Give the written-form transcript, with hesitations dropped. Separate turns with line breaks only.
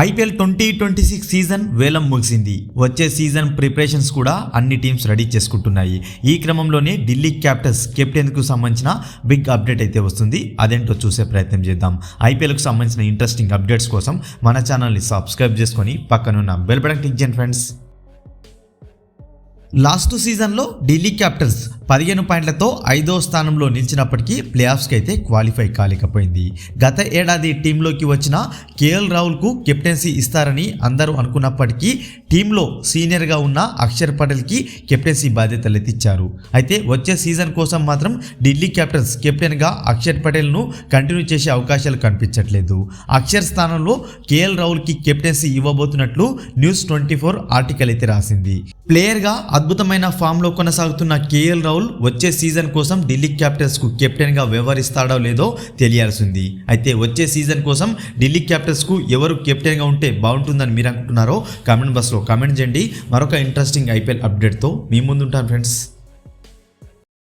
IPL 2026 season వేలం ముగిసింది. వచ్చే సీజన్ ప్రిపరేషన్స్ కూడా అన్ని టీమ్స్ రెడీ చేసుకుంటున్నాయి. ఈ క్రమంలోనే ఢిల్లీ క్యాపిటల్స్ కెప్టెన్కు సంబంధించిన బిగ్ అప్డేట్ అయితే వస్తుంది. అదేంటో చూసే ప్రయత్నం చేద్దాం. ఐపీఎల్కు సంబంధించిన ఇంట్రెస్టింగ్ అప్డేట్స్ కోసం మన ఛానల్ని సబ్స్క్రైబ్ చేసుకొని పక్కనున్న బెల్ బటన్ క్లిక్ చేయండి ఫ్రెండ్స్. లాస్ట్ సీజన్లో ఢిల్లీ క్యాపిటల్స్ 15 పాయింట్లతో 5వ స్థానంలో నిలిచినప్పటికీ ప్లే ఆఫ్స్కి అయితే క్వాలిఫై కాలేకపోయింది. గత ఏడాది టీంలోకి వచ్చిన కేఎల్ రాహుల్కు కెప్టెన్సీ ఇస్తారని అందరూ అనుకున్నప్పటికీ టీంలో సీనియర్గా ఉన్న అక్షర్ పటేల్కి కెప్టెన్సీ బాధ్యతలు ఎత్తిచ్చారు. అయితే వచ్చే సీజన్ కోసం మాత్రం ఢిల్లీ క్యాపిటల్స్ కెప్టెన్గా అక్షర్ పటేల్ను కంటిన్యూ చేసే అవకాశాలు కనిపించట్లేదు. అక్షర్ స్థానంలో కేఎల్ రాహుల్కి కెప్టెన్సీ ఇవ్వబోతున్నట్లు న్యూస్ 24 ఆర్టికల్ అయితే రాసింది. ప్లేయర్గా అద్భుతమైన ఫామ్లో కొనసాగుతున్న కేఎల్ రాహుల్ వచ్చే సీజన్ కోసం ఢిల్లీ క్యాపిటల్స్కు కెప్టెన్గా వ్యవహరిస్తాడో లేదో తెలియాల్సింది. అయితే వచ్చే సీజన్ కోసం ఢిల్లీ క్యాపిటల్స్కు ఎవరు కెప్టెన్గా ఉంటే బాగుంటుందని మీరు అనుకుంటున్నారో కామెంట్ బాక్స్లో కామెంట్ చేయండి. మరొక ఇంట్రెస్టింగ్ ఐపీఎల్ అప్డేట్తో మీ ముందుంటాను ఫ్రెండ్స్.